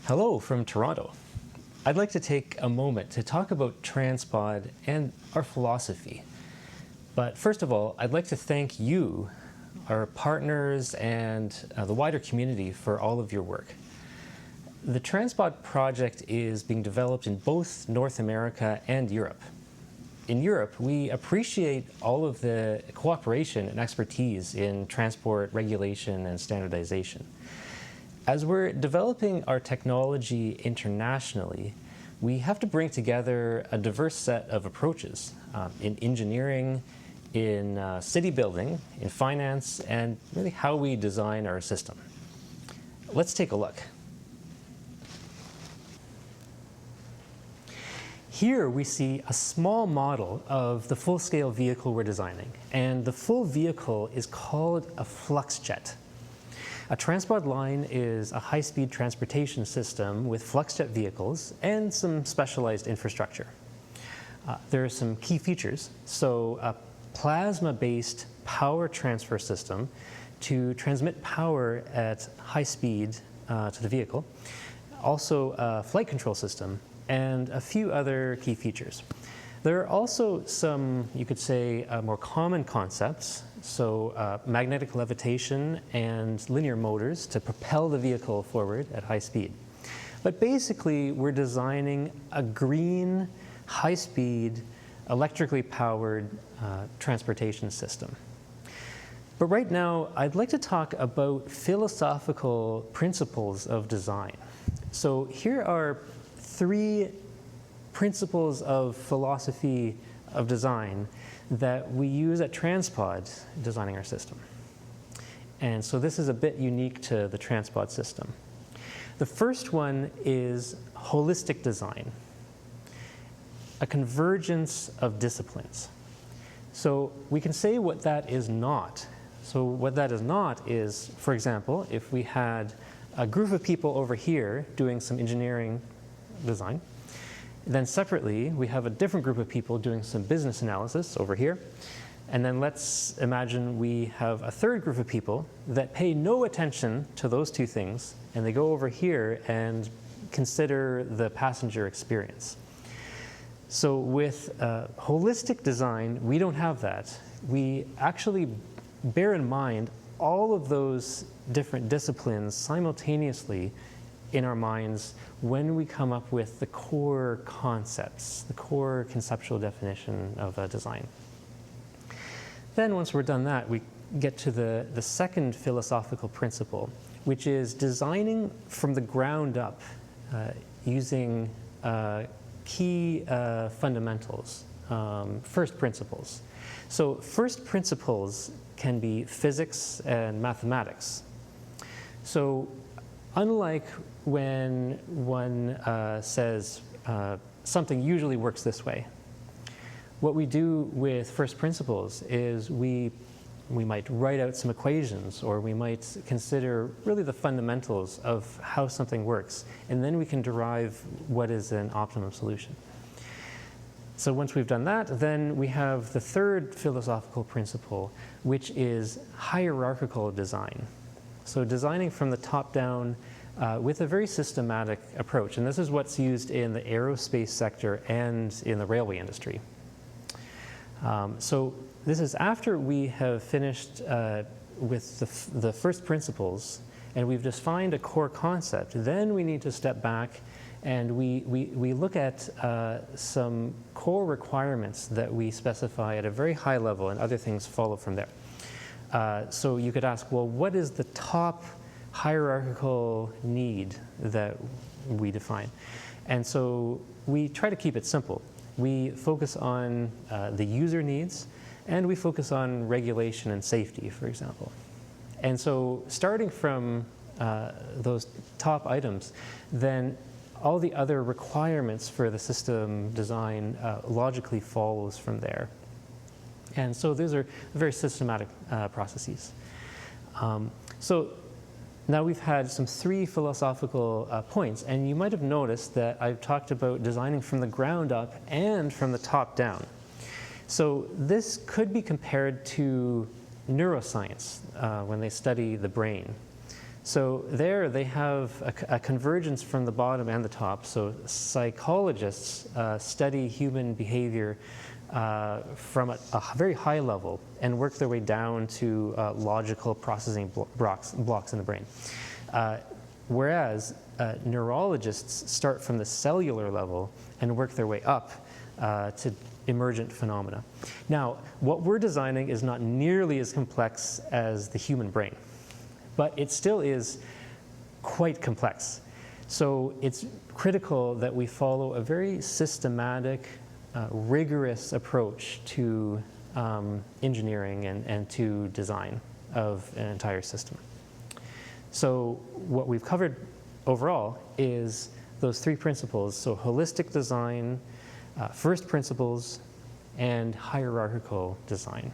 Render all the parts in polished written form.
Hello from Toronto. I'd like to take a moment to talk about TransPod and our philosophy. But first of all, I'd like to thank you, our partners, and the wider community for all of your work. The TransPod project is being developed in both North America and Europe. In Europe, we appreciate all of the cooperation and expertise in transport regulation and standardization. As we're developing our technology internationally, we have to bring together a diverse set of approaches in engineering, in city building, in finance, and really how we design our system. Let's take a look. Here we see a small model of the full-scale vehicle we're designing, and the full vehicle is called a flux jet. A TransPod line is a high-speed transportation system with FluxJet vehicles and some specialized infrastructure. There are some key features. So a plasma-based power transfer system to transmit power at high speed to the vehicle. Also a flight control system and a few other key features. There are also some, you could say, more common concepts. So magnetic levitation and linear motors to propel the vehicle forward at high speed. But basically, we're designing a green, high-speed, electrically powered transportation system. But right now, I'd like to talk about philosophical principles of design. So here are 3 principles of philosophy of design that we use at TransPod designing our system. And so this is a bit unique to the TransPod system. The first one is holistic design, a convergence of disciplines. So we can say what that is not. So what that is not is, for example, if we had a group of people over here doing some engineering design, then separately, we have a different group of people doing some business analysis over here. And then let's imagine we have a third group of people that pay no attention to those 2 things, and they go over here and consider the passenger experience. So with holistic design, we don't have that. We actually bear in mind all of those different disciplines simultaneously in our minds when we come up with the core concepts, the core conceptual definition of a design. Then once we're done that, we get to the second philosophical principle, which is designing from the ground up using key fundamentals, first principles. So first principles can be physics and mathematics. So unlike when one says something usually works this way, what we do with first principles is we might write out some equations, or we might consider really the fundamentals of how something works, and then we can derive what is an optimum solution. So once we've done that, then we have the third philosophical principle, which is hierarchical design. So designing from the top down with a very systematic approach. And this is what's used in the aerospace sector and in the railway industry. So this is after we have finished with the first principles and we've defined a core concept. Then we need to step back and we look at some core requirements that we specify at a very high level, and other things follow from there. So you could ask, well, what is the top hierarchical need that we define? And so we try to keep it simple. We focus on the user needs, and we focus on regulation and safety, for example. And so starting from those top items, then all the other requirements for the system design logically follows from there. And so those are very systematic processes. So now we've had some 3 philosophical points, and you might have noticed that I've talked about designing from the ground up and from the top down. So this could be compared to neuroscience when they study the brain. So there they have a convergence from the bottom and the top. So psychologists study human behavior from a very high level and work their way down to logical processing blocks in the brain. Whereas neurologists start from the cellular level and work their way up to emergent phenomena. Now, what we're designing is not nearly as complex as the human brain, but it still is quite complex. So it's critical that we follow a very systematic, rigorous approach to engineering and to design of an entire system. So what we've covered overall is those three principles, so holistic design, first principles, and hierarchical design.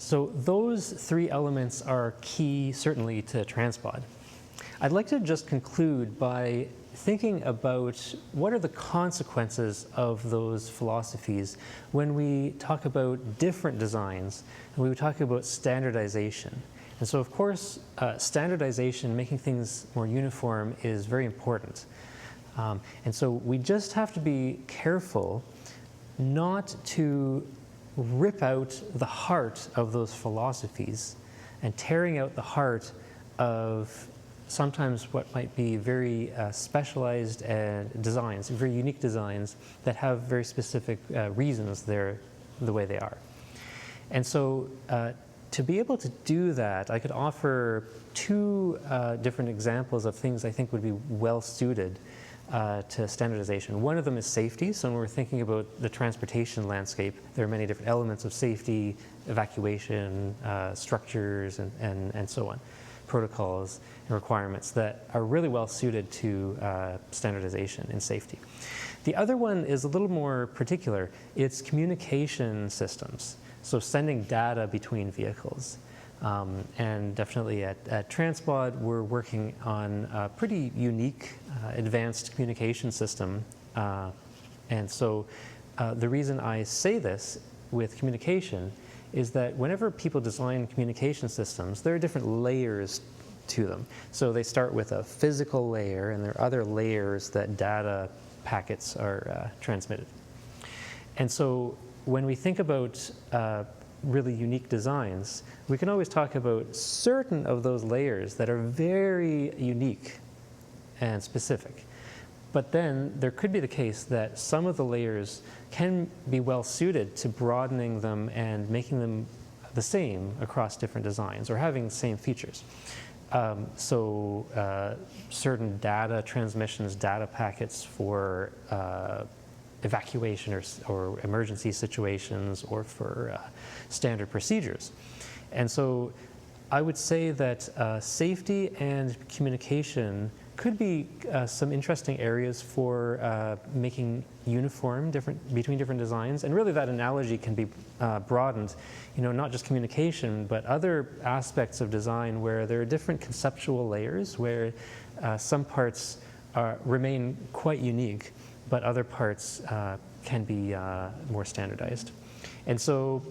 So those three elements are key, certainly, to TransPod. I'd like to just conclude by thinking about what are the consequences of those philosophies when we talk about different designs and we talk about standardization. And so, of course, standardization, making things more uniform, is very important. And so we just have to be careful not to rip out the heart of those philosophies and tearing out the heart of sometimes what might be very specialized designs, very unique designs that have very specific reasons they're the way they are. And so to be able to do that, I could offer two different examples of things I think would be well suited to standardization. One of them is safety. So when we're thinking about the transportation landscape, there are many different elements of safety, evacuation, structures, and so on, protocols and requirements that are really well suited to standardization in safety. The other one is a little more particular. It's communication systems, so sending data between vehicles. And definitely at TransPod, we're working on a pretty unique advanced communication system. And so the reason I say this with communication is that whenever people design communication systems, there are different layers to them. So they start with a physical layer, and there are other layers that data packets are transmitted. And so when we think about really unique designs, we can always talk about certain of those layers that are very unique and specific. But then there could be the case that some of the layers can be well suited to broadening them and making them the same across different designs or having the same features. Certain data transmissions, data packets for evacuation or emergency situations or for standard procedures. And so I would say that safety and communication could be some interesting areas for making uniform between different designs. And really that analogy can be broadened, not just communication, but other aspects of design where there are different conceptual layers, where some parts remain quite unique, but other parts can be more standardized. And so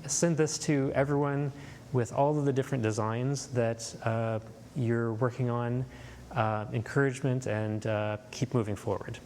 send this to everyone with all of the different designs that you're working on, encouragement, and keep moving forward.